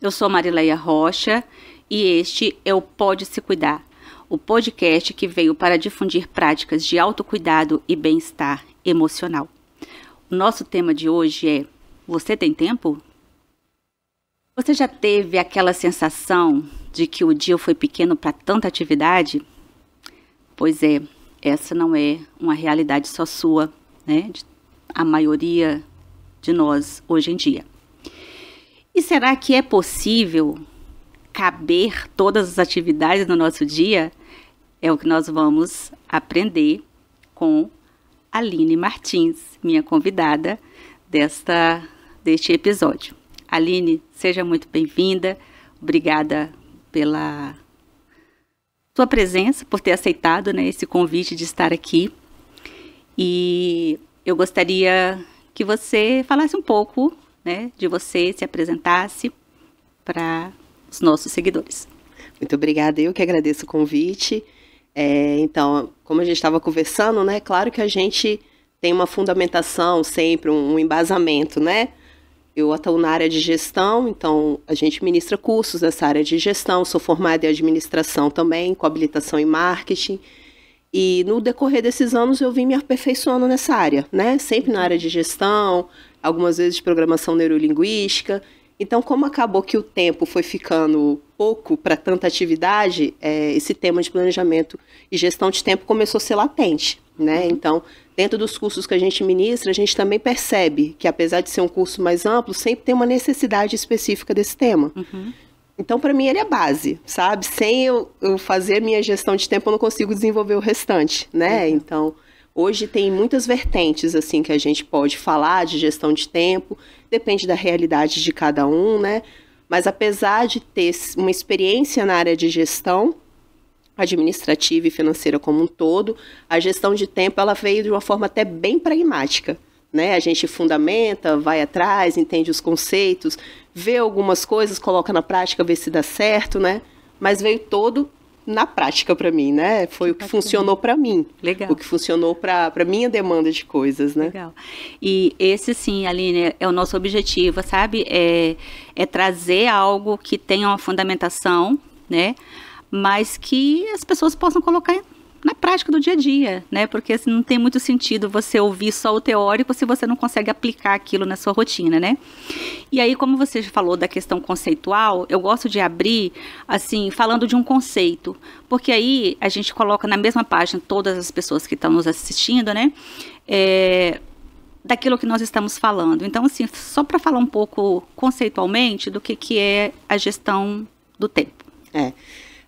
Eu sou Marileia Rocha e este é o Pode Se Cuidar, o podcast que veio para difundir práticas de autocuidado e bem-estar emocional. O nosso tema de hoje é: você tem tempo? Você já teve aquela sensação de que o dia foi pequeno para tanta atividade? Pois é, essa não é uma realidade só sua, né? A maioria de nós hoje em dia. E será que é possível caber todas as atividades no nosso dia? É o que nós vamos aprender com Aline Martins, minha convidada deste episódio. Aline, seja muito bem-vinda. Obrigada pela sua presença, por ter aceitado, né, esse convite de estar aqui. E eu gostaria que você falasse um pouco, né, de você, se apresentasse para os nossos seguidores. Muito obrigada, eu que agradeço o convite. Então, como a gente estava conversando, né, claro que a gente tem uma fundamentação sempre, um embasamento, né? Eu atuo na área de gestão, então a gente ministra cursos nessa área de gestão, sou formada em administração também, com habilitação em marketing. E no decorrer desses anos eu vim me aperfeiçoando nessa área, né? Sempre na área de gestão, algumas vezes de programação neurolinguística. Então, como acabou que o tempo foi ficando pouco para tanta atividade, esse tema de planejamento e gestão de tempo começou a ser latente, né? Então, dentro dos cursos que a gente ministra, a gente também percebe que, apesar de ser um curso mais amplo, sempre tem uma necessidade específica desse tema. Uhum. Então, para mim, ele é base, sabe? Sem eu fazer a minha gestão de tempo, eu não consigo desenvolver o restante, né? Uhum. Então, hoje tem muitas vertentes, assim, que a gente pode falar de gestão de tempo, depende da realidade de cada um, né? Mas apesar de ter uma experiência na área de gestão administrativa e financeira como um todo, a gestão de tempo, ela veio de uma forma até bem pragmática, né? A gente fundamenta, vai atrás, entende os conceitos, vê algumas coisas, coloca na prática, vê se dá certo, né? Mas veio todo na prática para mim, né? Foi o que funcionou para mim. Legal. O que funcionou para minha demanda de coisas, né? Legal. E esse, sim, Aline, é o nosso objetivo, sabe? É trazer algo que tenha uma fundamentação, né? Mas que as pessoas possam colocar na prática do dia a dia, né? Porque assim, não tem muito sentido você ouvir só o teórico se você não consegue aplicar aquilo na sua rotina, né? E aí, como você falou da questão conceitual, eu gosto de abrir, assim, falando de um conceito, porque aí a gente coloca na mesma página todas as pessoas que estão nos assistindo, né? Daquilo que nós estamos falando. Então, assim, só para falar um pouco conceitualmente do que é a gestão do tempo.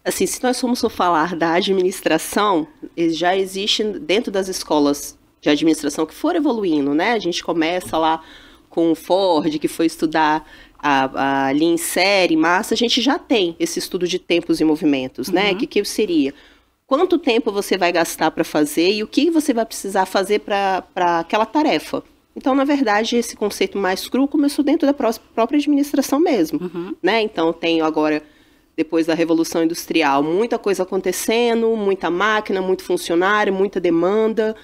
Assim, se nós formos falar da administração, já existe dentro das escolas de administração que foram evoluindo, né? A gente começa lá com o Ford, que foi estudar a Lean série, massa, a gente já tem esse estudo de tempos e movimentos, né? O que seria? Quanto tempo você vai gastar para fazer e o que você vai precisar fazer para aquela tarefa? Então, na verdade, esse conceito mais cru começou dentro da própria administração mesmo, né? Então, eu tenho agora, depois da Revolução Industrial, muita coisa acontecendo, muita máquina, muito funcionário, muita demanda,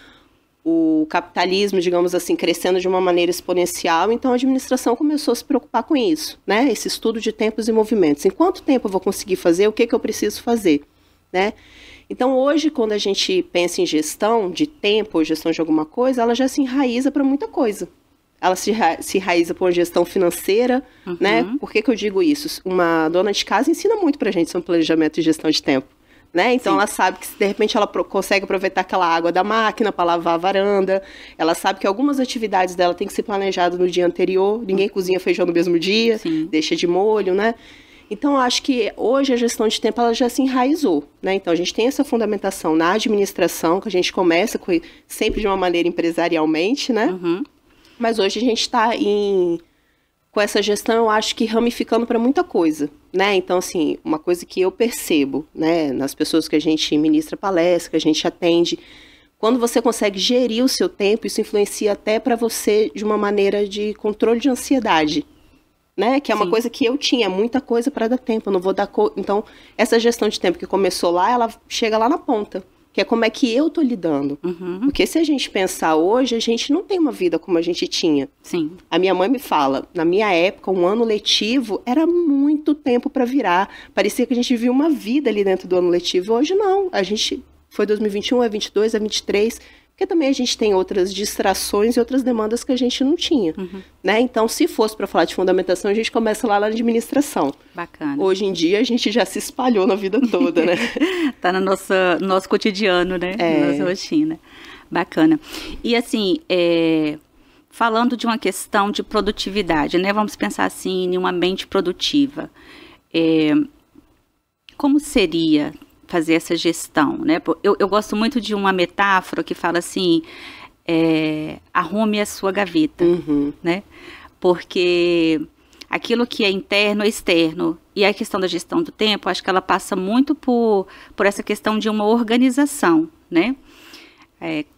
o capitalismo, digamos assim, crescendo de uma maneira exponencial, então a administração começou a se preocupar com isso, né? Esse estudo de tempos e movimentos. Em quanto tempo eu vou conseguir fazer? O que eu preciso fazer, né? Então, hoje, quando a gente pensa em gestão de tempo ou gestão de alguma coisa, ela já se enraiza para muita coisa. Ela se enraiza por uma gestão financeira, né? Por que eu digo isso? Uma dona de casa ensina muito pra gente sobre planejamento e gestão de tempo, né? Então, ela sabe que, de repente, ela consegue aproveitar aquela água da máquina para lavar a varanda. Ela sabe que algumas atividades dela têm que ser planejadas no dia anterior. Ninguém cozinha feijão no mesmo dia, deixa de molho, né? Então, eu acho que hoje a gestão de tempo ela já se enraizou, né? Então, a gente tem essa fundamentação na administração, que a gente começa sempre de uma maneira empresarialmente, né? Mas hoje a gente está com essa gestão, eu acho que ramificando para muita coisa, né? Então, assim, uma coisa que eu percebo, né, nas pessoas que a gente ministra palestra, que a gente atende, quando você consegue gerir o seu tempo, isso influencia até para você de uma maneira de controle de ansiedade, né? Que é uma coisa que eu tinha, muita coisa para dar tempo, eu não vou dar... Então, essa gestão de tempo que começou lá, ela chega lá na ponta, que é como é que eu tô lidando. Porque se a gente pensar hoje, a gente não tem uma vida como a gente tinha. Sim. A minha mãe me fala, na minha época, um ano letivo era muito tempo para virar. Parecia que a gente vivia uma vida ali dentro do ano letivo. Hoje não, a gente foi 2021, é 22, é 23, porque também a gente tem outras distrações e outras demandas que a gente não tinha, né? Então, se fosse para falar de fundamentação, a gente começa lá na administração. Bacana. Hoje em dia, a gente já se espalhou na vida toda, né? Tá no nosso cotidiano, né? Nossa rotina. Bacana. E assim, falando de uma questão de produtividade, né? Vamos pensar assim, em uma mente produtiva. Como seria fazer essa gestão, né? Eu gosto muito de uma metáfora que fala assim, arrume a sua gaveta, né? Porque aquilo que é interno é externo, e a questão da gestão do tempo, acho que ela passa muito por essa questão de uma organização, né?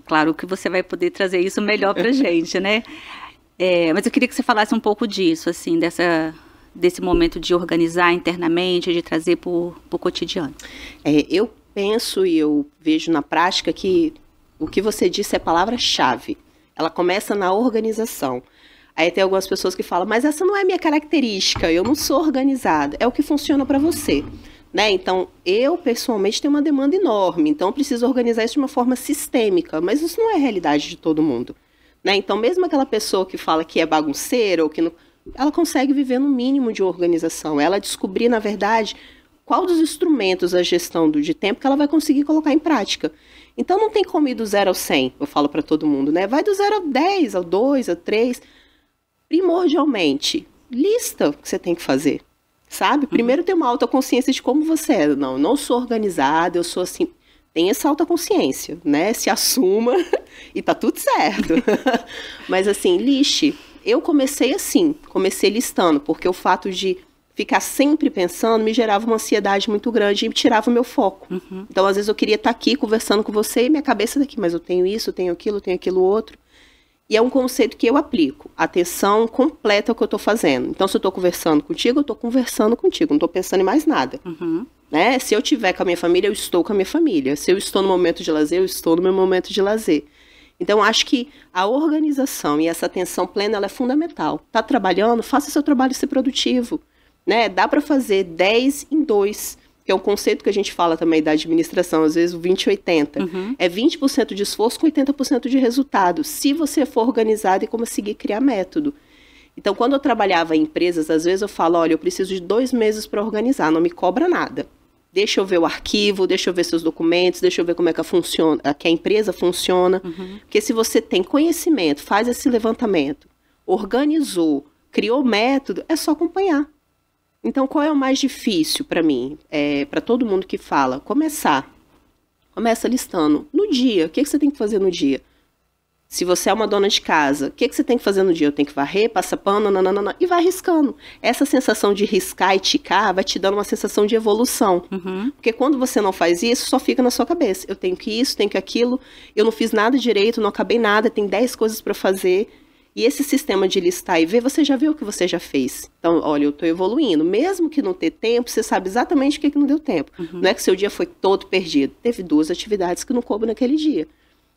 Claro que você vai poder trazer isso melhor pra gente, né? Mas eu queria que você falasse um pouco disso, assim, desse momento de organizar internamente, de trazer para o cotidiano. Eu penso e eu vejo na prática que o que você disse é palavra-chave. Ela começa na organização. Aí tem algumas pessoas que falam, mas essa não é minha característica, eu não sou organizada. É o que funciona para você, né? Então, eu pessoalmente tenho uma demanda enorme, então eu preciso organizar isso de uma forma sistêmica, mas isso não é a realidade de todo mundo, né? Então, mesmo aquela pessoa que fala que é bagunceira ou que não, ela consegue viver no mínimo de organização, ela descobrir, na verdade, qual dos instrumentos da gestão de tempo que ela vai conseguir colocar em prática. Então, não tem como ir do 0 ao 100, eu falo para todo mundo, né? Vai do 0 ao 10, ao 2, ao 3. Primordialmente, lista o que você tem que fazer, sabe? Primeiro, ter uma autoconsciência de como você é. Não, eu não sou organizada, eu sou assim. Tem essa autoconsciência, né? Se assuma e tá tudo certo. Mas, assim, liste. Eu comecei assim, comecei listando, porque o fato de ficar sempre pensando me gerava uma ansiedade muito grande e me tirava o meu foco. Então, às vezes, eu queria estar aqui conversando com você e minha cabeça daqui, mas eu tenho isso, eu tenho aquilo outro. E é um conceito que eu aplico, atenção completa ao que eu estou fazendo. Então, se eu estou conversando contigo, eu estou conversando contigo, não estou pensando em mais nada. Né? Se eu estiver com a minha família, eu estou com a minha família. Se eu estou no momento de lazer, eu estou no meu momento de lazer. Então, acho que a organização e essa atenção plena, ela é fundamental. Está trabalhando? Faça seu trabalho ser produtivo. Né? Dá para fazer 10 em 2, que é um conceito que a gente fala também da administração, às vezes o 20-80. É 20% de esforço com 80% de resultado, se você for organizado e conseguir criar método. Então, quando eu trabalhava em empresas, às vezes eu falo, olha, eu preciso de 2 meses para organizar, não me cobra nada. Deixa eu ver o arquivo, deixa eu ver seus documentos, deixa eu ver como é que a empresa funciona. Porque se você tem conhecimento, faz esse levantamento, organizou, criou método, é só acompanhar. Então, qual é o mais difícil para mim? Para todo mundo que fala, começar. Começa listando. No dia, o que você tem que fazer no dia? Se você é uma dona de casa, o que você tem que fazer no dia? Eu tenho que varrer, passar pano, nananana, e vai riscando. Essa sensação de riscar e ticar vai te dando uma sensação de evolução. Porque quando você não faz isso, só fica na sua cabeça. Eu tenho que isso, tenho que aquilo, eu não fiz nada direito, não acabei nada, tem 10 coisas para fazer. E esse sistema de listar e ver, você já viu o que você já fez. Então, olha, eu estou evoluindo. Mesmo que não ter tempo, você sabe exatamente o que não deu tempo. Não é que seu dia foi todo perdido. Teve 2 atividades que não coube naquele dia.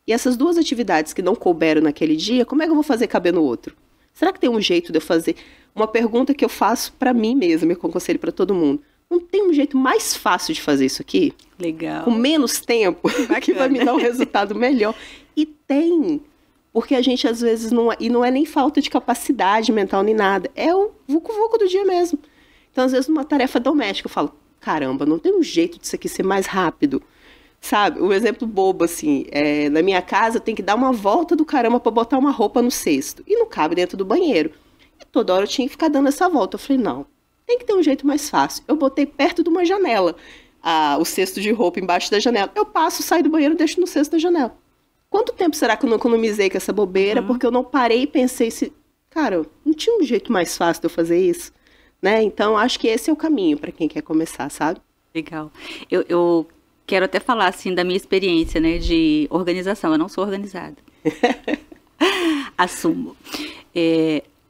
E essas 2 atividades que não couberam naquele dia, como é que eu vou fazer caber no outro? Será que tem um jeito de eu fazer? Uma pergunta que eu faço para mim mesma, eu aconselho para todo mundo. Não tem um jeito mais fácil de fazer isso aqui? Legal. Com menos tempo, que vai me dar um resultado melhor. E tem. Porque a gente, às vezes, não é nem falta de capacidade mental nem nada. É o vucu-vucu do dia mesmo. Então, às vezes, numa tarefa doméstica, eu falo, caramba, não tem um jeito disso aqui ser mais rápido. Sabe? Um exemplo bobo, assim, na minha casa eu tenho que dar uma volta do caramba para botar uma roupa no cesto. E não cabe dentro do banheiro. E toda hora eu tinha que ficar dando essa volta. Eu falei, não, tem que ter um jeito mais fácil. Eu botei perto de uma janela o cesto de roupa embaixo da janela. Eu passo, saio do banheiro e deixo no cesto da janela. Quanto tempo será que eu não economizei com essa bobeira? Porque eu não parei e pensei, cara, não tinha um jeito mais fácil de eu fazer isso? Né? Então, acho que esse é o caminho para quem quer começar, sabe? Legal. Eu quero até falar, assim, da minha experiência, né, de organização. Eu não sou organizada. Assumo.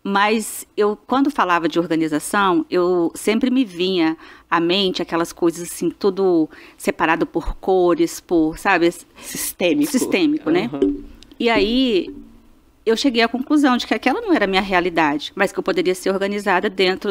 Mas eu, quando falava de organização, eu sempre me vinha à mente aquelas coisas assim, tudo separado por cores, por, sabe? Sistêmico, né? E aí eu cheguei à conclusão de que aquela não era a minha realidade, mas que eu poderia ser organizada dentro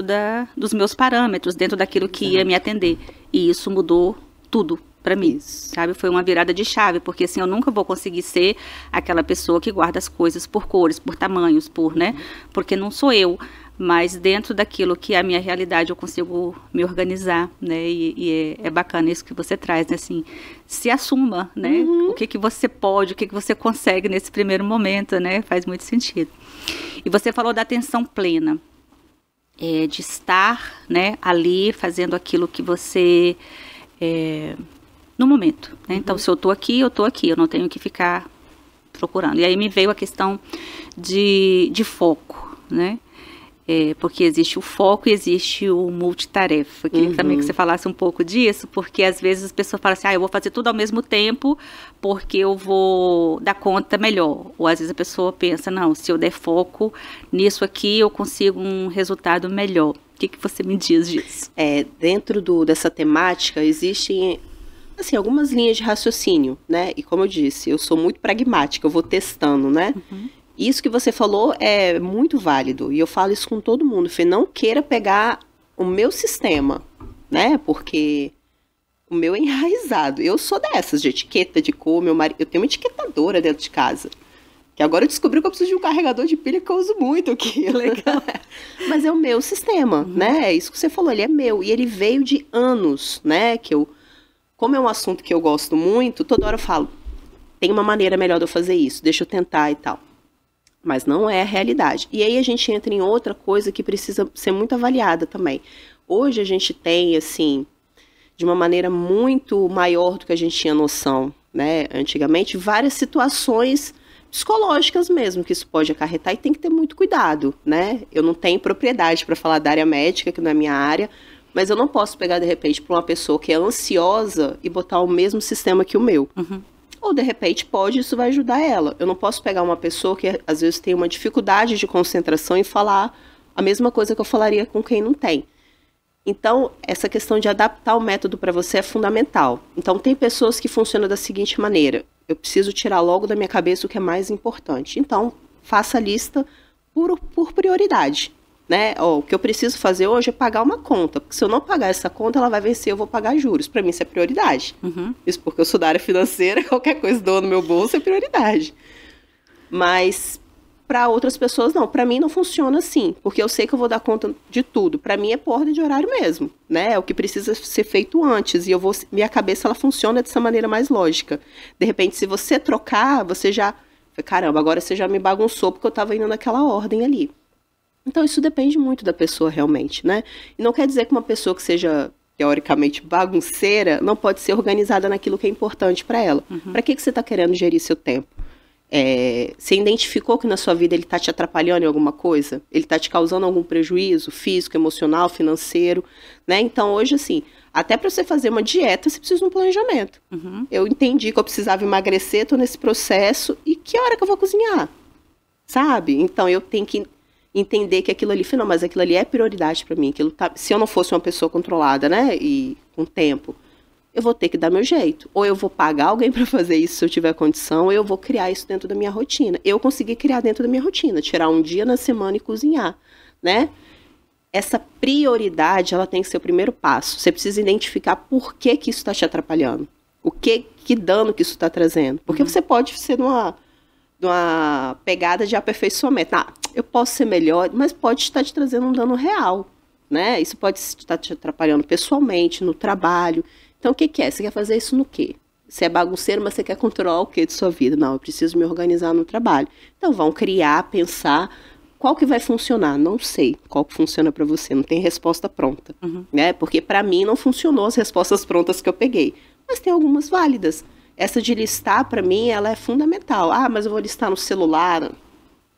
dos meus parâmetros, dentro daquilo que ia me atender. E isso mudou tudo para mim, sabe? Foi uma virada de chave, porque assim, eu nunca vou conseguir ser aquela pessoa que guarda as coisas por cores, por tamanhos, né? Porque não sou eu, mas dentro daquilo que é a minha realidade eu consigo me organizar, né? E é bacana isso que você traz, né? Assim, se assuma, né? O que você pode, o que você consegue nesse primeiro momento, né? Faz muito sentido. E você falou da atenção plena, de estar, né, ali fazendo aquilo que você... no momento, né? Então, se eu tô aqui, eu não tenho que ficar procurando. E aí me veio a questão de foco, né? Porque existe o foco e existe o multitarefa. Queria também que você falasse um pouco disso, porque às vezes as pessoas falam assim, eu vou fazer tudo ao mesmo tempo porque eu vou dar conta melhor. Ou às vezes a pessoa pensa, não, se eu der foco nisso aqui, eu consigo um resultado melhor. O que você me diz disso? Dentro dessa temática, existem assim, algumas linhas de raciocínio, né? E como eu disse, eu sou muito pragmática, eu vou testando, né? Isso que você falou é muito válido, e eu falo isso com todo mundo. Fê, não queira pegar o meu sistema, né? Porque o meu é enraizado. Eu sou dessas, de etiqueta, de cor, meu marido... Eu tenho uma etiquetadora dentro de casa. Que agora eu descobri que eu preciso de um carregador de pilha que eu uso muito aqui. Legal. Mas é o meu sistema, né? É isso que você falou, ele é meu. E ele veio de anos, né? Como é um assunto que eu gosto muito, toda hora eu falo, tem uma maneira melhor de eu fazer isso, deixa eu tentar e tal. Mas não é a realidade. E aí a gente entra em outra coisa que precisa ser muito avaliada também. Hoje a gente tem, assim, de uma maneira muito maior do que a gente tinha noção, né? Antigamente, várias situações psicológicas mesmo que isso pode acarretar e tem que ter muito cuidado, né? Eu não tenho propriedade para falar da área médica, que não é minha área, mas eu não posso pegar, de repente, para uma pessoa que é ansiosa e botar o mesmo sistema que o meu. Ou, de repente, isso vai ajudar ela. Eu não posso pegar uma pessoa que, às vezes, tem uma dificuldade de concentração e falar a mesma coisa que eu falaria com quem não tem. Então, essa questão de adaptar o método para você é fundamental. Então, tem pessoas que funcionam da seguinte maneira. Eu preciso tirar logo da minha cabeça o que é mais importante. Então, faça a lista por prioridade. Né? O que eu preciso fazer hoje é pagar uma conta, porque se eu não pagar essa conta, ela vai vencer, eu vou pagar juros. Para mim isso é prioridade. Isso porque eu sou da área financeira, qualquer coisa que dou no meu bolso é prioridade. Mas para outras pessoas não, para mim não funciona assim, porque eu sei que eu vou dar conta de tudo. Para mim é por ordem de horário mesmo, né? É o que precisa ser feito antes, e minha cabeça ela funciona dessa maneira mais lógica. De repente, se você trocar, você já, caramba, agora você já me bagunçou porque eu estava indo naquela ordem ali. Então, isso depende muito da pessoa, realmente, né? E não quer dizer que uma pessoa que seja, teoricamente, bagunceira não pode ser organizada naquilo que é importante para ela. Para que você está querendo gerir seu tempo? Você identificou que na sua vida ele está te atrapalhando em alguma coisa? Ele está te causando algum prejuízo físico, emocional, financeiro, né? Então, hoje, assim, até para você fazer uma dieta, você precisa de um planejamento. Eu entendi que eu precisava emagrecer, estou nesse processo, e que hora que eu vou cozinhar? Sabe? Então, eu tenho que entender que aquilo ali, não, mas aquilo ali é prioridade para mim. Se eu não fosse uma pessoa controlada, né, e com tempo, eu vou ter que dar meu jeito. Ou eu vou pagar alguém para fazer isso se eu tiver condição, ou eu vou criar isso dentro da minha rotina. Eu consegui criar dentro da minha rotina, tirar um dia na semana e cozinhar, né? Essa prioridade, ela tem que ser o primeiro passo. Você precisa identificar por que isso está te atrapalhando. Que dano que isso está trazendo. Porque você pode ser numa pegada de aperfeiçoamento. Eu posso ser melhor, mas pode estar te trazendo um dano real, né? Isso pode estar te atrapalhando pessoalmente, no trabalho. Então, o que é? Você quer fazer isso no quê? Você é bagunceiro, mas você quer controlar o quê de sua vida? Não, eu preciso me organizar no trabalho. Então, vão criar, pensar, qual que vai funcionar? Não sei qual que funciona para você, não tem resposta pronta, né? Porque para mim não funcionou as respostas prontas que eu peguei, mas tem algumas válidas. Essa de listar, para mim, ela é fundamental. Mas eu vou listar no celular,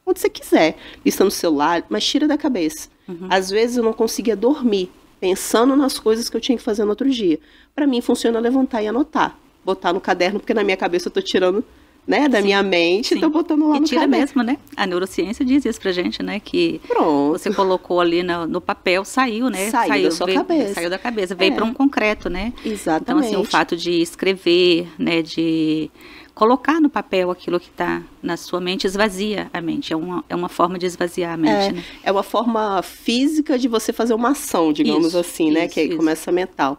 onde você quiser. Lista no celular, mas tira da cabeça. Às vezes eu não conseguia dormir, pensando nas coisas que eu tinha que fazer no outro dia. Para mim, funciona levantar e anotar. Botar no caderno, porque na minha cabeça eu estou tirando né, da minha mente, estou botando lá no tira caderno. mesmo, né? A neurociência diz isso pra gente, né? Que Pronto. você colocou ali no papel, saiu, né? Saiu da sua cabeça. Saiu da cabeça, veio para um concreto, né? Exatamente. Então, assim, o fato de escrever, né? De colocar no papel aquilo que está na sua mente esvazia a mente. É uma forma de esvaziar a mente, né? É uma forma física de você fazer uma ação, digamos assim, né? Que aí começa mental.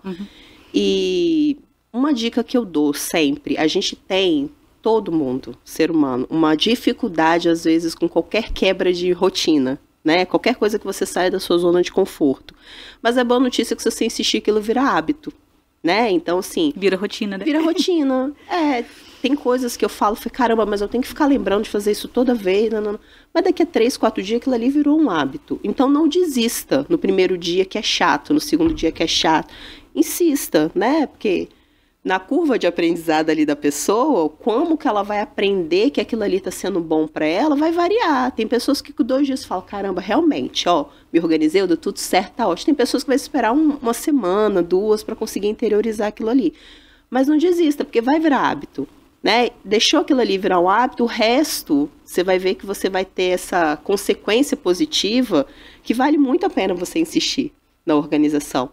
E uma dica que eu dou sempre, a gente tem, todo mundo, ser humano, uma dificuldade às vezes com qualquer quebra de rotina, né? Qualquer coisa que você saia da sua zona de conforto. Mas a boa notícia é que se você insistir, aquilo vira hábito, né? Então, assim... Vira rotina, né? Vira rotina. Tem coisas que eu falo, caramba, mas eu tenho que ficar lembrando de fazer isso toda vez. Não. Mas daqui a 3, 4 dias aquilo ali virou um hábito. Então não desista no primeiro dia que é chato, no segundo dia que é chato. Insista, né? Porque na curva de aprendizado ali da pessoa, como que ela vai aprender que aquilo ali está sendo bom para ela, vai variar. Tem pessoas que com 2 dias falam, caramba, realmente, ó, me organizei, deu tudo certo, tá ótimo. Tem pessoas que vai esperar uma semana, 2, para conseguir interiorizar aquilo ali. Mas não desista, porque vai virar hábito. Né? Deixou aquilo ali virar um hábito, o resto você vai ver que você vai ter essa consequência positiva que vale muito a pena você insistir na organização.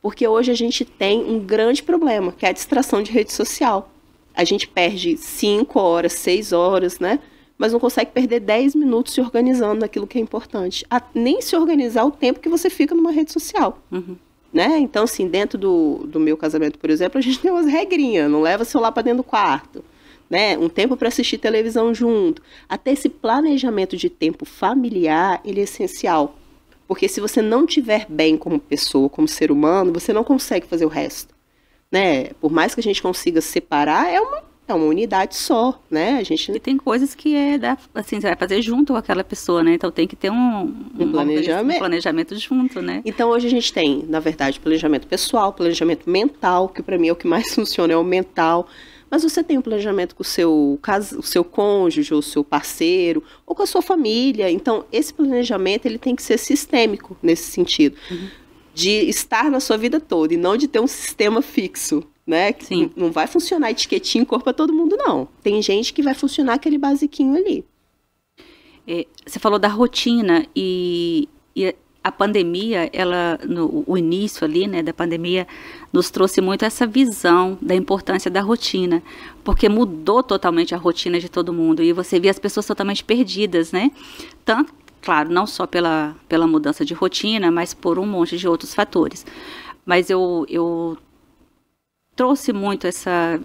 Porque hoje a gente tem um grande problema, que é a distração de rede social. A gente perde 5 horas, 6 horas, né? Mas não consegue perder 10 minutos se organizando naquilo que é importante. Nem se organizar o tempo que você fica numa rede social. Né? Então, assim, dentro do meu casamento, por exemplo, a gente tem umas regrinhas, não leva celular para dentro do quarto, né? Um tempo para assistir televisão junto. Até esse planejamento de tempo familiar, ele é essencial. Porque se você não estiver bem como pessoa, como ser humano, você não consegue fazer o resto, né? Por mais que a gente consiga separar, é uma unidade só, né? E tem coisas que assim, você vai fazer junto com aquela pessoa, né? Então tem que ter um planejamento junto, né? Então hoje a gente tem, na verdade, planejamento pessoal, planejamento mental, que para mim é o que mais funciona, é o mental. Mas você tem um planejamento com o seu cônjuge, ou o seu parceiro, ou com a sua família. Então esse planejamento ele tem que ser sistêmico nesse sentido. De estar na sua vida toda e não de ter um sistema fixo. Né? Sim. Não vai funcionar etiquetinho cor para todo mundo, não. Tem gente que vai funcionar aquele basiquinho ali. Você falou da rotina e a pandemia, o início ali, né, da pandemia, nos trouxe muito essa visão da importância da rotina, porque mudou totalmente a rotina de todo mundo e você via as pessoas totalmente perdidas, né? Tanto, claro, não só pela mudança de rotina, mas por um monte de outros fatores. Mas eu trouxe muito essa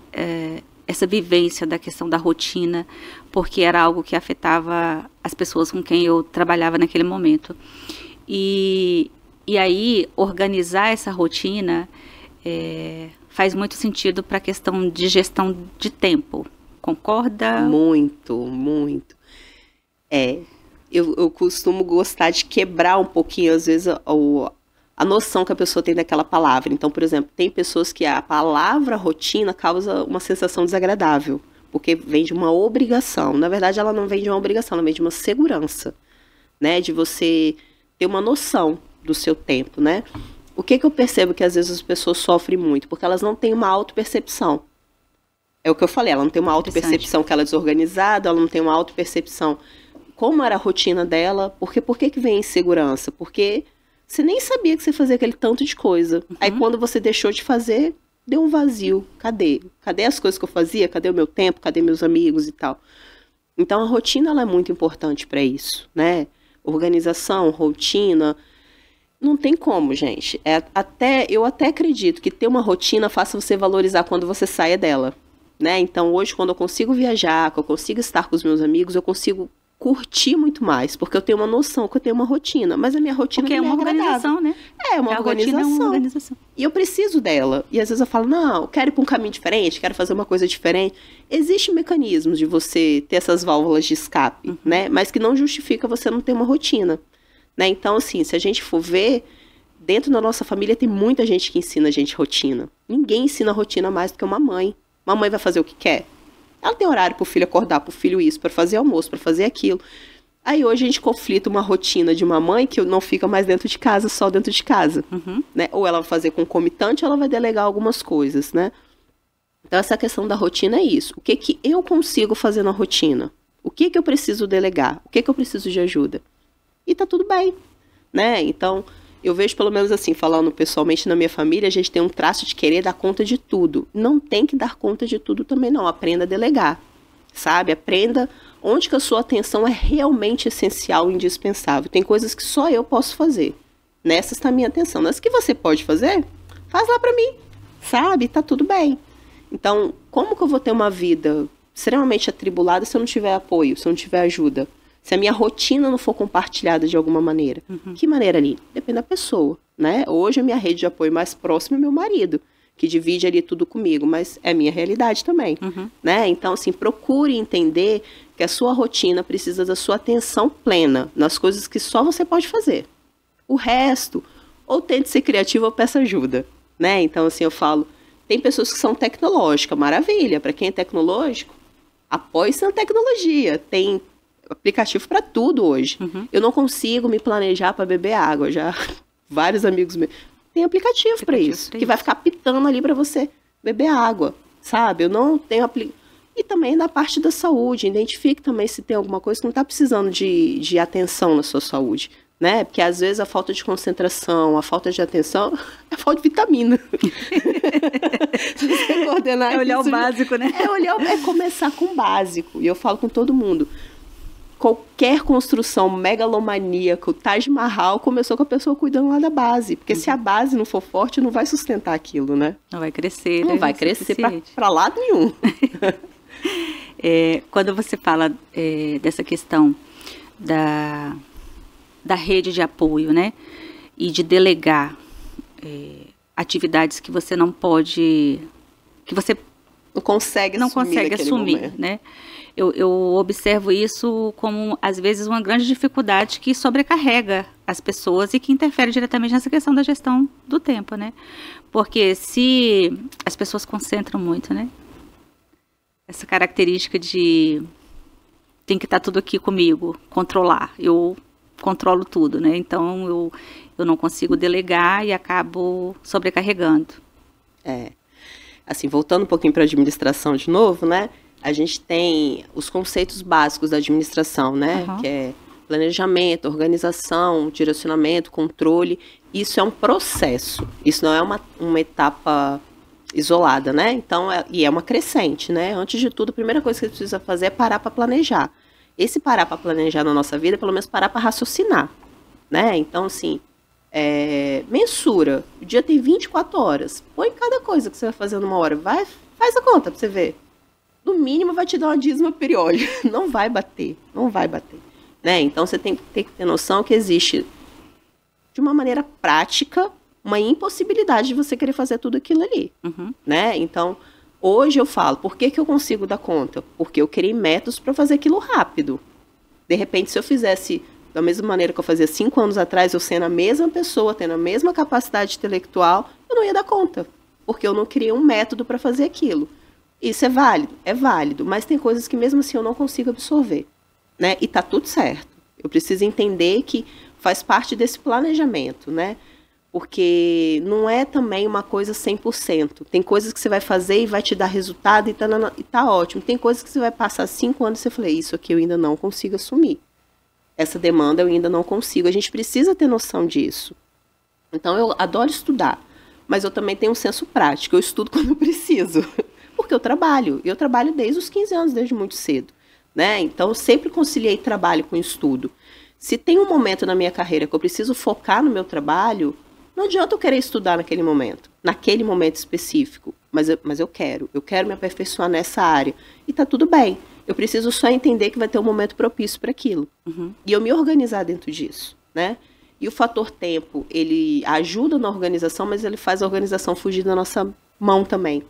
vivência da questão da rotina, porque era algo que afetava as pessoas com quem eu trabalhava naquele momento. E aí, organizar essa rotina faz muito sentido para a questão de gestão de tempo. Concorda? Muito, muito. Eu costumo gostar de quebrar um pouquinho, às vezes, a noção que a pessoa tem daquela palavra. Então, por exemplo, tem pessoas que a palavra rotina causa uma sensação desagradável, porque vem de uma obrigação. Na verdade, ela não vem de uma obrigação, ela vem de uma segurança, né? De você ter uma noção do seu tempo, né? O que eu percebo que às vezes as pessoas sofrem muito? Porque elas não têm uma autopercepção. É o que eu falei, ela não tem uma autopercepção que ela é desorganizada, ela não tem uma autopercepção como era a rotina dela. Por que vem a insegurança? Porque você nem sabia que você fazia aquele tanto de coisa. Aí quando você deixou de fazer, deu um vazio. Cadê? Cadê as coisas que eu fazia? Cadê o meu tempo? Cadê meus amigos e tal? Então a rotina ela é muito importante para isso, né? Organização, rotina, não tem como, gente. Eu até acredito que ter uma rotina faça você valorizar quando você saia dela, né? Então hoje quando eu consigo viajar, que eu consigo estar com os meus amigos, eu consigo curtir muito mais, porque eu tenho uma noção que eu tenho uma rotina, mas a minha rotina porque não é organização, né? É uma organização. É uma organização. E eu preciso dela. E às vezes eu falo, não, eu quero ir para um caminho diferente, quero fazer uma coisa diferente. Existem mecanismos de você ter essas válvulas de escape, né? Mas que não justifica você não ter uma rotina, né? Então, assim, se a gente for ver, dentro da nossa família tem muita gente que ensina a gente rotina. Ninguém ensina rotina mais do que uma mãe. Uma mãe vai fazer o que quer. Ela tem horário para o filho acordar, para o filho isso, para fazer almoço, para fazer aquilo. Aí hoje a gente conflita uma rotina de uma mãe que não fica mais dentro de casa, só dentro de casa. Né? Ou ela vai fazer concomitante, ou ela vai delegar algumas coisas, né? Então, essa questão da rotina é isso. O que que eu consigo fazer na rotina? O que que eu preciso delegar? O que que eu preciso de ajuda? E tá tudo bem, né? Então, eu vejo pelo menos assim, falando pessoalmente na minha família, a gente tem um traço de querer dar conta de tudo. Não tem que dar conta de tudo também não. Aprenda a delegar, sabe? Aprenda onde que a sua atenção é realmente essencial e indispensável. Tem coisas que só eu posso fazer. Nessa está a minha atenção. Nas que você pode fazer, faz lá pra mim, sabe? Tá tudo bem. Então, como que eu vou ter uma vida extremamente atribulada se eu não tiver apoio, se eu não tiver ajuda? Se a minha rotina não for compartilhada de alguma maneira. Que maneira ali? Depende da pessoa, né? Hoje a minha rede de apoio mais próxima é meu marido, que divide ali tudo comigo, mas é minha realidade também, né? Então, assim, procure entender que a sua rotina precisa da sua atenção plena nas coisas que só você pode fazer. O resto, ou tente ser criativo ou peça ajuda, né? Então, assim, eu falo, tem pessoas que são tecnológicas, maravilha. Para quem é tecnológico, apoie-se na tecnologia. Tem aplicativo para tudo hoje. Eu não consigo me planejar para beber água. Já vários amigos meus. Tem aplicativo para isso, que vai ficar pitando ali para você beber água, sabe? Eu não tenho E também da parte da saúde. Identifique também se tem alguma coisa que não está precisando de atenção na sua saúde, né? Porque às vezes a falta de concentração, a falta de atenção, é falta de vitamina. Se você coordenar é olhar isso, o básico, né? É começar com o básico. E eu falo com todo mundo. Qualquer construção megalomaníaca, o Taj Mahal começou com a pessoa cuidando lá da base. Porque se a base não for forte, não vai sustentar aquilo, né? Não vai crescer. Não vai crescer para lado nenhum. Quando você fala dessa questão da rede de apoio, né? E de delegar atividades que você não pode... que você não consegue assumir, né? Eu observo isso como, às vezes, uma grande dificuldade que sobrecarrega as pessoas e que interfere diretamente nessa questão da gestão do tempo, né? Porque se as pessoas concentram muito, né? Essa característica de tem que estar tudo aqui comigo, controlar. Eu controlo tudo, né? Então, eu não consigo delegar e acabo sobrecarregando. Assim, voltando um pouquinho para a administração de novo, né? A gente tem os conceitos básicos da administração, né? Que é planejamento, organização, direcionamento, controle. Isso é um processo. Isso não é uma etapa isolada, né? Então, é uma crescente, né? Antes de tudo, a primeira coisa que a gente precisa fazer é parar para planejar. Esse parar para planejar na nossa vida é pelo menos parar para raciocinar, né? Então, assim, mensura. O dia tem 24 horas. Põe cada coisa que você vai fazer numa hora. Faz a conta para você ver. No mínimo vai te dar uma dízima periódica. Não vai bater, né? Então você tem que ter noção que existe, de uma maneira prática, uma impossibilidade de você querer fazer tudo aquilo ali, né? Então, hoje eu falo, por que eu consigo dar conta? Porque eu criei métodos para fazer aquilo rápido. De repente, se eu fizesse da mesma maneira que eu fazia 5 anos atrás, eu sendo a mesma pessoa, tendo a mesma capacidade intelectual, eu não ia dar conta, porque eu não criei um método para fazer aquilo. Isso é válido, mas tem coisas que mesmo assim eu não consigo absorver, né? E tá tudo certo. Eu preciso entender que faz parte desse planejamento, né? Porque não é também uma coisa 100%. Tem coisas que você vai fazer e vai te dar resultado e tá ótimo. Tem coisas que você vai passar 5 anos e você fala, isso aqui eu ainda não consigo assumir. Essa demanda eu ainda não consigo. A gente precisa ter noção disso. Então eu adoro estudar, mas eu também tenho um senso prático. Eu estudo quando eu preciso. Porque eu trabalho desde os 15 anos, desde muito cedo, né? Então, eu sempre conciliei trabalho com estudo. Se tem um momento na minha carreira que eu preciso focar no meu trabalho, não adianta eu querer estudar naquele momento específico, mas eu quero me aperfeiçoar nessa área. E tá tudo bem, eu preciso só entender que vai ter um momento propício para aquilo. E eu me organizar dentro disso, né? E o fator tempo, ele ajuda na organização, mas ele faz a organização fugir da nossa mão também.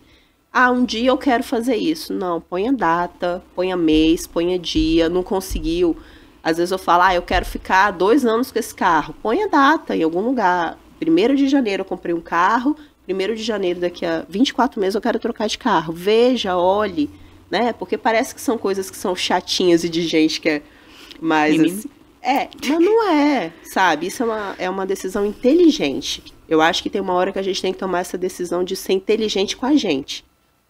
Um dia eu quero fazer isso. Não, ponha data, ponha mês, ponha dia, não conseguiu. Às vezes eu falo, eu quero ficar 2 anos com esse carro. Ponha data em algum lugar. 1º de janeiro eu comprei um carro, 1º de janeiro daqui a 24 meses eu quero trocar de carro. Veja, olhe, né? Porque parece que são coisas que são chatinhas e de gente que é mais... Assim, mas não é, sabe? Isso é uma decisão inteligente. Eu acho que tem uma hora que a gente tem que tomar essa decisão de ser inteligente com a gente.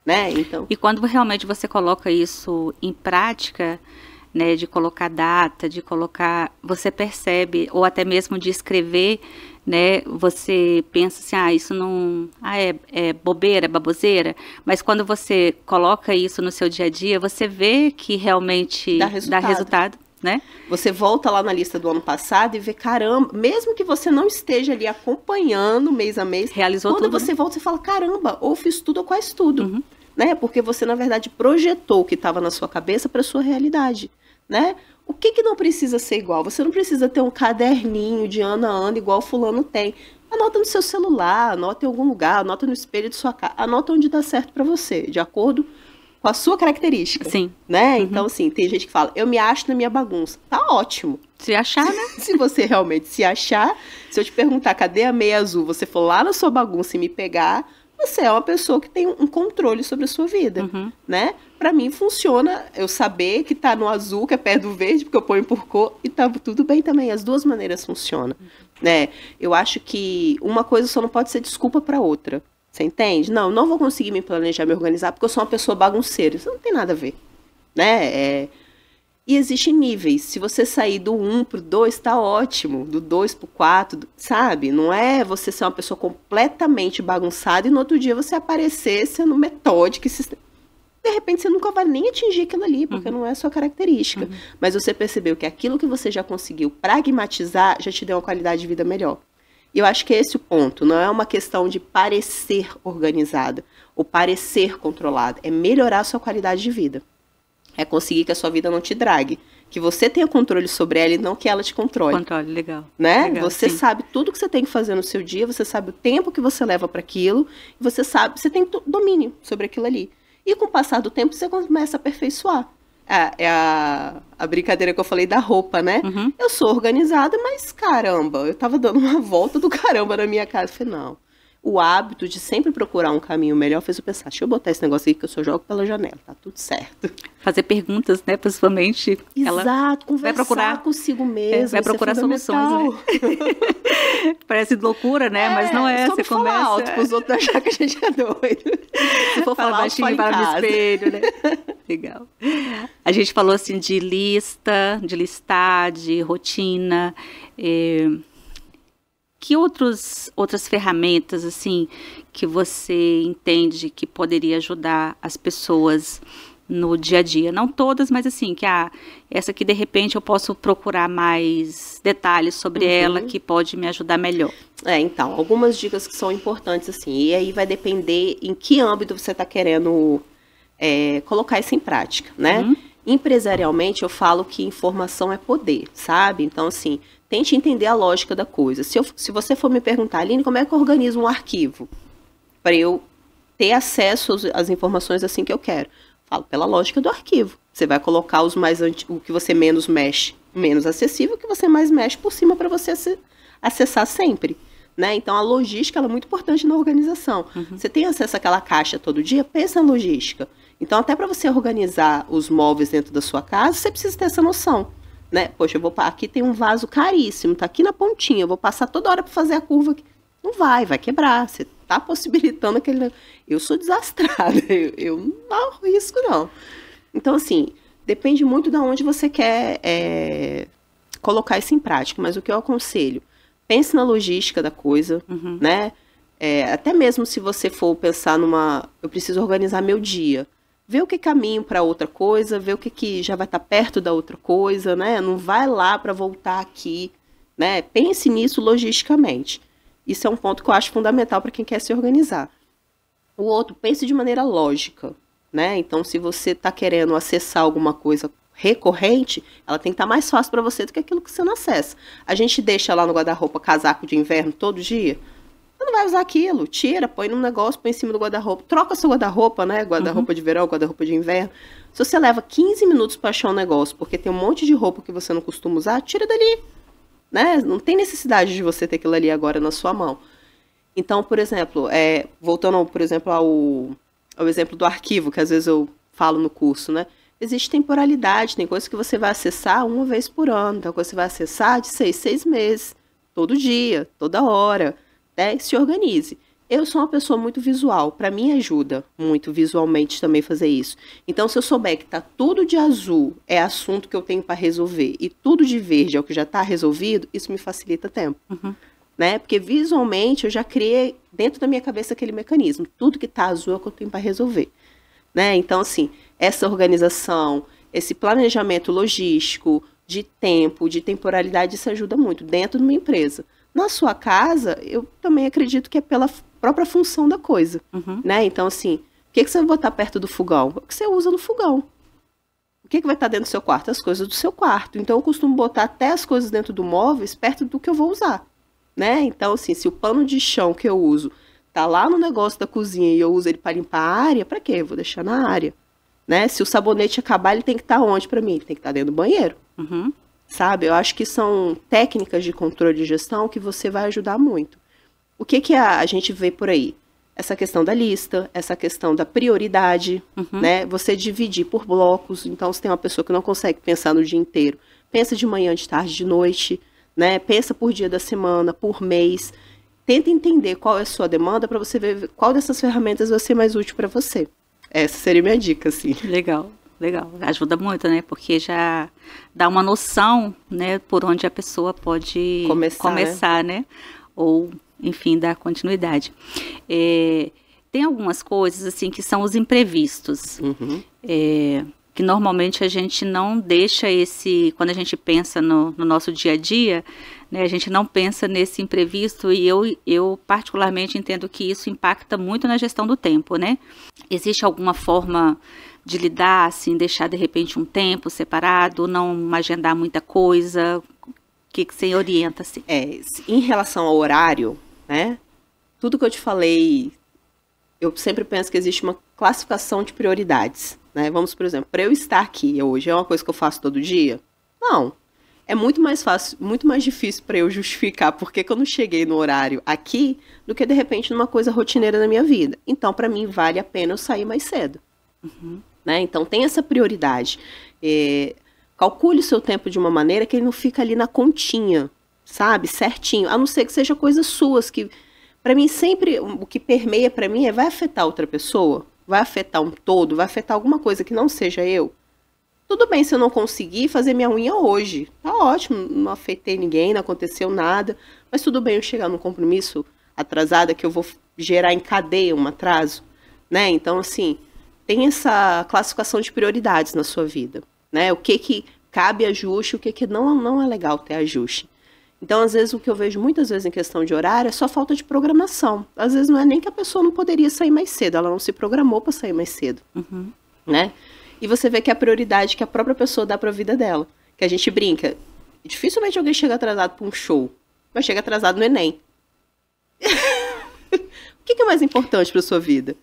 né? Então, E quando realmente você coloca isso em prática, né, de colocar data, de colocar, você percebe, ou até mesmo de escrever, né, você pensa assim, isso não, é bobeira, baboseira, mas quando você coloca isso no seu dia a dia, você vê que realmente dá resultado, né? Você volta lá na lista do ano passado e vê, caramba, mesmo que você não esteja ali acompanhando mês a mês, realizou quando tudo, você né? volta, você fala, caramba, ou fiz tudo ou quase tudo, né? Porque você, na verdade, projetou o que estava na sua cabeça para a sua realidade, né? O que não precisa ser igual? Você não precisa ter um caderninho de ano a ano igual fulano tem. Anota no seu celular, anota em algum lugar, anota no espelho de sua casa, anota onde dá certo para você, de acordo com a sua característica. Sim. Né? Então, assim, tem gente que fala, eu me acho na minha bagunça. Tá ótimo. Se achar, né? Se você realmente se achar, se eu te perguntar, cadê a meia azul? Você for lá na sua bagunça e me pegar, você é uma pessoa que tem um controle sobre a sua vida, né? Pra mim, funciona eu saber que tá no azul, que é perto do verde, porque eu ponho por cor, e tá tudo bem também. As duas maneiras funcionam, né? Eu acho que uma coisa só não pode ser desculpa pra outra. Você entende? Não vou conseguir me planejar, me organizar, porque eu sou uma pessoa bagunceira. Isso não tem nada a ver, né? E existem níveis. Se você sair do 1 pro 2, tá ótimo. Do 2 pro 4, sabe? Não é você ser uma pessoa completamente bagunçada e no outro dia você aparecer sendo metódica. De repente você nunca vai nem atingir aquilo ali, porque não é a sua característica. Mas você percebeu que aquilo que você já conseguiu pragmatizar já te deu uma qualidade de vida melhor. E eu acho que é esse o ponto. Não é uma questão de parecer organizada ou parecer controlada. É melhorar a sua qualidade de vida. É conseguir que a sua vida não te drague. Que você tenha controle sobre ela e não que ela te controle. Controle, legal. Né? Legal, você sim. sabe tudo que você tem que fazer no seu dia, você sabe o tempo que você leva para aquilo, e você sabe, você tem domínio sobre aquilo ali. E com o passar do tempo, você começa a aperfeiçoar. É a brincadeira que eu falei da roupa, né? Eu sou organizada, mas caramba, eu tava dando uma volta do caramba na minha casa. Eu falei, não. O hábito de sempre procurar um caminho melhor fez eu pensar, deixa eu botar esse negócio aqui que eu só jogo pela janela, tá tudo certo. Fazer perguntas, né, pra sua mente. Exato, conversar vai procurar, consigo mesmo. Vai procurar soluções, né? Parece loucura, né? Mas não é. Só você falar começa alto pros outros achar que a gente é doido. Se for falar baixinho, para no espelho, né? Legal. A gente falou assim de lista, de listar, de rotina. Que outras ferramentas, assim, que você entende que poderia ajudar as pessoas no dia a dia? Não todas, mas assim, que essa aqui, de repente, eu posso procurar mais detalhes sobre ela, que pode me ajudar melhor. Então, algumas dicas que são importantes, assim, e aí vai depender em que âmbito você está querendo colocar isso em prática, né? Empresarialmente, eu falo que informação é poder, sabe? Então, assim, tente entender a lógica da coisa. Se você for me perguntar, Aline, como é que eu organizo um arquivo para eu ter acesso às informações assim que eu quero? Falo pela lógica do arquivo. Você vai colocar o que você menos mexe, menos acessível, o que você mais mexe por cima para você acessar sempre. Né? Então, a logística ela é muito importante na organização. Você tem acesso àquela caixa todo dia? Pensa na logística. Então, até para você organizar os móveis dentro da sua casa, você precisa ter essa noção. Né? Poxa, aqui tem um vaso caríssimo, tá aqui na pontinha, eu vou passar toda hora para fazer a curva aqui. Não vai quebrar. Você tá possibilitando aquele... Eu sou desastrada, eu não arrisco, não. Então, assim, depende muito de onde você quer colocar isso em prática, mas o que eu aconselho? Pense na logística da coisa, né? Até mesmo se você for pensar eu preciso organizar meu dia. Vê o que caminho para outra coisa, vê o que já vai estar perto da outra coisa, né? Não vai lá para voltar aqui, né? Pense nisso logisticamente. Isso é um ponto que eu acho fundamental para quem quer se organizar. O outro, pense de maneira lógica, né? Então, se você está querendo acessar alguma coisa recorrente, ela tem que estar mais fácil para você do que aquilo que você não acessa. A gente deixa lá no guarda-roupa casaco de inverno todo dia, você não vai usar aquilo, tira, põe num negócio, põe em cima do guarda-roupa, troca seu guarda-roupa, né, guarda-roupa de verão, guarda-roupa de inverno. Se você leva 15 minutos para achar um negócio, porque tem um monte de roupa que você não costuma usar, tira dali, né, não tem necessidade de você ter aquilo ali agora na sua mão. Então, por exemplo, voltando, por exemplo, ao exemplo do arquivo, que às vezes eu falo no curso, né, existe temporalidade, tem coisa que você vai acessar uma vez por ano, tem coisa que você vai acessar de 6 meses, todo dia, toda hora, né? Se organize. Eu sou uma pessoa muito visual, para mim ajuda muito visualmente também fazer isso. Então, se eu souber que tá tudo de azul é assunto que eu tenho para resolver e tudo de verde é o que já está resolvido, isso me facilita tempo. Né? Porque visualmente eu já criei dentro da minha cabeça aquele mecanismo. Tudo que tá azul é o que eu tenho para resolver. Né? Então, assim, essa organização, esse planejamento logístico, de tempo, de temporalidade, isso ajuda muito dentro de uma empresa. Na sua casa, eu também acredito que é pela própria função da coisa, né? Então, assim, o que você vai botar perto do fogão? O que você usa no fogão. O que vai estar dentro do seu quarto? As coisas do seu quarto. Então, eu costumo botar até as coisas dentro do móveis perto do que eu vou usar, né? Então, assim, se o pano de chão que eu uso tá lá no negócio da cozinha e eu uso ele para limpar a área, para quê? Eu vou deixar na área, né? Se o sabonete acabar, ele tem que estar onde para mim? Ele tem que estar dentro do banheiro. Sabe? Eu acho que são técnicas de controle de gestão que você vai ajudar muito. O que a gente vê por aí? Essa questão da lista, essa questão da prioridade, né? Você dividir por blocos. Então, se tem uma pessoa que não consegue pensar no dia inteiro, pensa de manhã, de tarde, de noite, né? Pensa por dia da semana, por mês. Tenta entender qual é a sua demanda para você ver qual dessas ferramentas vai ser mais útil para você. Essa seria a minha dica, assim. Legal. Ajuda muito, né? Porque já dá uma noção, né, por onde a pessoa pode começar, né? Ou, enfim, dar continuidade. Tem algumas coisas, assim, que são os imprevistos. Que normalmente a gente não deixa quando a gente pensa no nosso dia a dia, né, a gente não pensa nesse imprevisto e eu particularmente entendo que isso impacta muito na gestão do tempo, né? Existe alguma forma de lidar, assim, deixar de repente um tempo separado, não agendar muita coisa? O que você orienta, assim? Em relação ao horário, né, tudo que eu te falei, eu sempre penso que existe uma classificação de prioridades, né? Vamos, por exemplo, para eu estar aqui hoje, é uma coisa que eu faço todo dia? Não. É muito mais fácil, muito mais difícil para eu justificar por que eu não cheguei no horário aqui do que, de repente, numa coisa rotineira na minha vida. Então, para mim, vale a pena eu sair mais cedo. Né? Então, tem essa prioridade. Calcule o seu tempo de uma maneira que ele não fica ali na continha, sabe? Certinho. A não ser que seja coisas suas, que, para mim, sempre, o que permeia para mim vai afetar outra pessoa, vai afetar um todo, vai afetar alguma coisa que não seja eu. Tudo bem se eu não conseguir fazer minha unha hoje. Tá ótimo, não afetei ninguém, não aconteceu nada. Mas tudo bem eu chegar num compromisso atrasada que eu vou gerar em cadeia um atraso, né? Então, assim, tem essa classificação de prioridades na sua vida, né? O que cabe ajuste, o que não é legal ter ajuste. Então, às vezes, o que eu vejo muitas vezes em questão de horário é só falta de programação. Às vezes não é nem que a pessoa não poderia sair mais cedo, ela não se programou para sair mais cedo, né? E você vê que é a prioridade que a própria pessoa dá para a vida dela. Que a gente brinca. Dificilmente alguém chega atrasado para um show, mas chega atrasado no Enem. O que é mais importante para sua vida?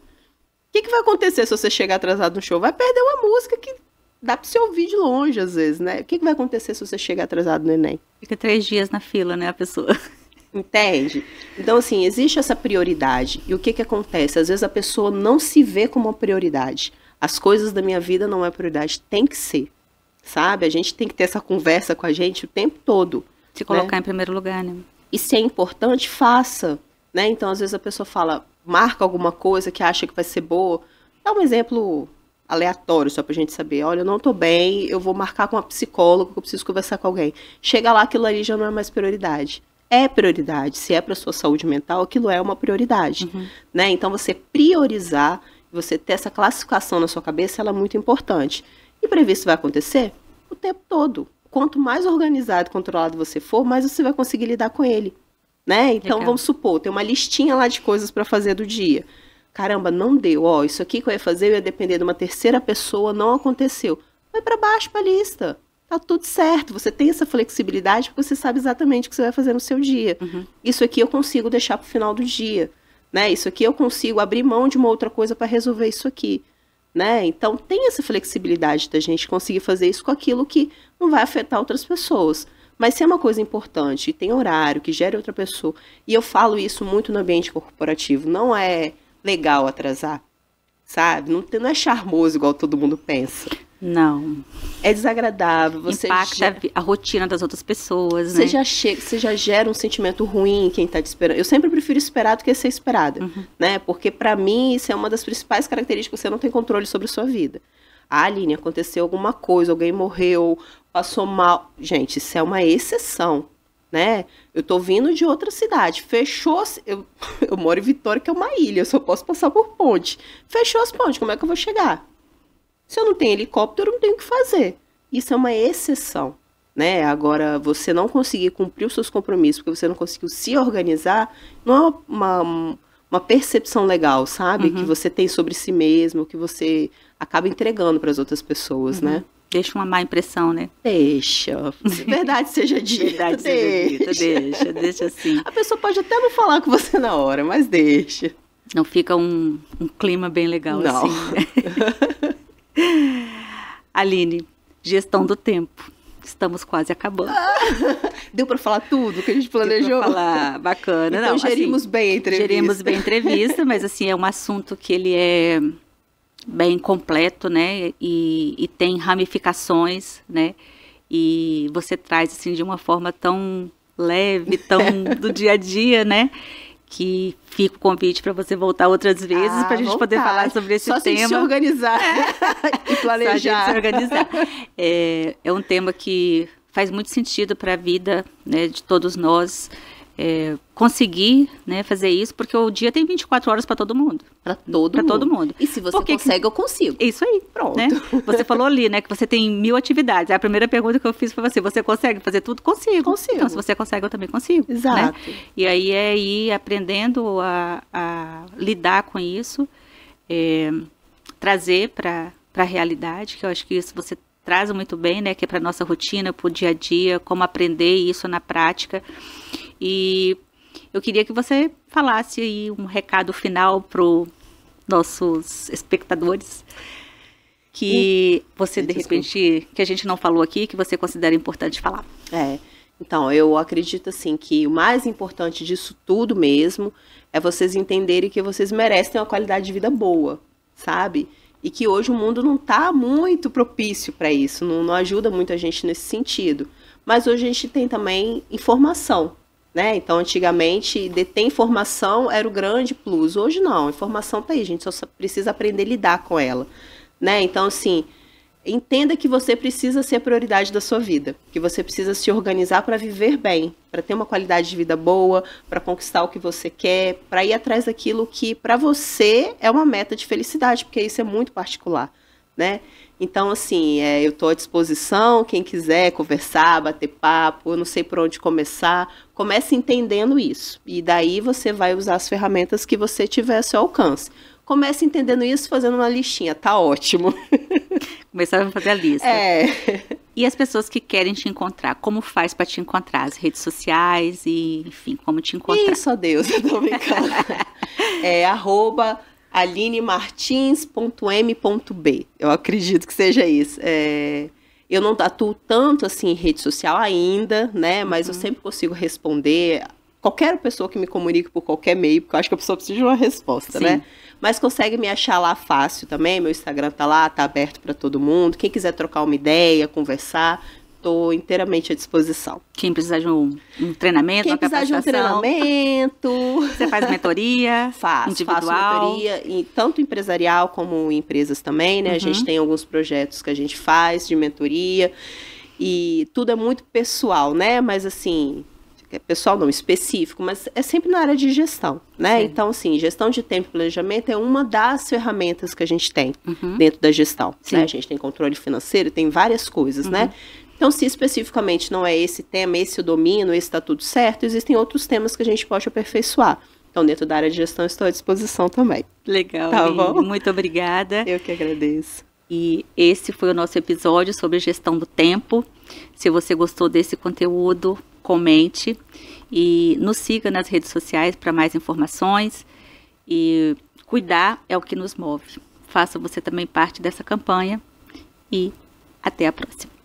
O que vai acontecer se você chegar atrasado no show? Vai perder uma música que dá para você ouvir de longe, às vezes, né? O que vai acontecer se você chegar atrasado no Enem? Fica 3 dias na fila, né, a pessoa. Entende? Então, assim, existe essa prioridade. E o que acontece? Às vezes a pessoa não se vê como uma prioridade. As coisas da minha vida não é prioridade, tem que ser, sabe? A gente tem que ter essa conversa com a gente o tempo todo. Se colocar em primeiro lugar, né? E se é importante, faça, né? Então, às vezes a pessoa fala, marca alguma coisa que acha que vai ser boa. Dá um exemplo aleatório, só pra gente saber. Olha, eu não tô bem, eu vou marcar com uma psicóloga, que eu preciso conversar com alguém. Chega lá, aquilo ali já não é mais prioridade. É prioridade. Se é pra sua saúde mental, aquilo é uma prioridade, né? Então, você priorizar, você ter essa classificação na sua cabeça, ela é muito importante. Imprevisto vai acontecer o tempo todo. Quanto mais organizado e controlado você for, mais você vai conseguir lidar com ele, né? Então, legal. Vamos supor, tem uma listinha lá de coisas para fazer do dia. Caramba, não deu. Ó, isso aqui que eu ia fazer, eu ia depender de uma terceira pessoa, não aconteceu. Vai para baixo para a lista. Tá tudo certo. Você tem essa flexibilidade porque você sabe exatamente o que você vai fazer no seu dia. Isso aqui eu consigo deixar para o final do dia. Né? Isso aqui eu consigo abrir mão de uma outra coisa para resolver isso aqui, né? Então tem essa flexibilidade da gente conseguir fazer isso com aquilo que não vai afetar outras pessoas. Mas se é uma coisa importante, tem horário, que gere outra pessoa, e eu falo isso muito no ambiente corporativo, não é legal atrasar, sabe? Não é charmoso igual todo mundo pensa. Não. É desagradável. Você impacta a rotina das outras pessoas, você né? Você já gera um sentimento ruim em quem está te esperando. Eu sempre prefiro esperar do que ser esperada, né? Porque para mim isso é uma das principais características, você não tem controle sobre a sua vida. Ah, Aline, aconteceu alguma coisa, alguém morreu, passou mal. Gente, isso é uma exceção, né? Eu tô vindo de outra cidade, fechou, eu moro em Vitória, que é uma ilha, eu só posso passar por ponte. Fechou as pontes, como é que eu vou chegar? Se eu não tenho helicóptero, eu não tenho o que fazer. Isso é uma exceção, né? Agora, você não conseguir cumprir os seus compromissos, porque você não conseguiu se organizar, não é uma percepção legal, sabe? Que você tem sobre si mesmo, que você acaba entregando para as outras pessoas, né? Deixa uma má impressão, né? Deixa. Verdade seja dita. Deixa assim. A pessoa pode até não falar com você na hora, mas deixa. Não fica um clima bem legal não. assim. Aline, gestão do tempo. Estamos quase acabando. Deu para falar tudo que a gente planejou? Deu pra falar, bacana. Então, não, gerimos assim, bem a entrevista. Gerimos bem a entrevista, mas assim, é um assunto que ele é bem completo, né? E tem ramificações, né? E você traz assim de uma forma tão leve, tão do dia a dia, né? Que fica o convite para você voltar outras vezes para a gente poder falar sobre esse tema. Só se organizar e planejar. Só a gente se organizar. É um tema que faz muito sentido para a vida, né, de todos nós. Conseguir, né, fazer isso, porque o dia tem 24 horas para todo mundo. Para todo mundo. E se você consegue, eu consigo. Isso aí. Pronto. Né? Você falou ali, né, que você tem 1000 atividades. A primeira pergunta que eu fiz foi você consegue fazer tudo? Consigo. Então, se você consegue, eu também consigo. Exato. Né? E aí é ir aprendendo a lidar com isso, trazer para a realidade, que eu acho que isso você traz muito bem, né, que é para nossa rotina, para o dia a dia, como aprender isso na prática. E eu queria que você falasse aí um recado final para os nossos espectadores, que você, de repente, que a gente não falou aqui, que você considera importante falar. Então, eu acredito, assim, que o mais importante disso tudo mesmo é vocês entenderem que vocês merecem uma qualidade de vida boa, sabe? E que hoje o mundo não está muito propício para isso, não ajuda muito a gente nesse sentido. Mas hoje a gente tem também informação, né? Então, antigamente, deter informação era o grande plus. Hoje não, a informação está aí, a gente só precisa aprender a lidar com ela, né? Então, assim, entenda que você precisa ser a prioridade da sua vida, que você precisa se organizar para viver bem, para ter uma qualidade de vida boa, para conquistar o que você quer, para ir atrás daquilo que para você é uma meta de felicidade, porque isso é muito particular, né? Então, assim, eu estou à disposição, quem quiser conversar, bater papo, eu não sei por onde começar, comece entendendo isso, e daí você vai usar as ferramentas que você tiver ao seu alcance. Comece entendendo isso, fazendo uma listinha, tá ótimo. Começar a fazer a lista. E as pessoas que querem te encontrar, como faz para te encontrar? As redes sociais e, enfim, como te encontrar? Isso, Deus, eu tô brincando. @alinemartins.m.b. Eu acredito que seja isso. Eu não atuo tanto assim em rede social ainda, né? Mas eu sempre consigo responder. Qualquer pessoa que me comunique por qualquer meio, porque eu acho que a pessoa precisa de uma resposta, Sim. né? Mas consegue me achar lá fácil também. Meu Instagram tá lá, tá aberto para todo mundo. Quem quiser trocar uma ideia, conversar, estou inteiramente à disposição. Quem precisar de um treinamento, Quem uma precisar de um capacitação. treinamento. Você faz mentoria? Faço mentoria, tanto empresarial como em empresas também, né? A gente tem alguns projetos que a gente faz de mentoria. E tudo é muito pessoal, né? Mas assim, pessoal não, específico, mas é sempre na área de gestão, né? Sim. Então, assim, gestão de tempo e planejamento é uma das ferramentas que a gente tem dentro da gestão, né? A gente tem controle financeiro, tem várias coisas, né? Então, se especificamente não é esse tema, esse eu domino, esse está tudo certo, existem outros temas que a gente pode aperfeiçoar. Então, dentro da área de gestão, estou à disposição também. Legal, tá bom? Muito obrigada. Eu que agradeço. E esse foi o nosso episódio sobre gestão do tempo. Se você gostou desse conteúdo, comente e nos siga nas redes sociais para mais informações. E cuidar é o que nos move. Faça você também parte dessa campanha e até a próxima.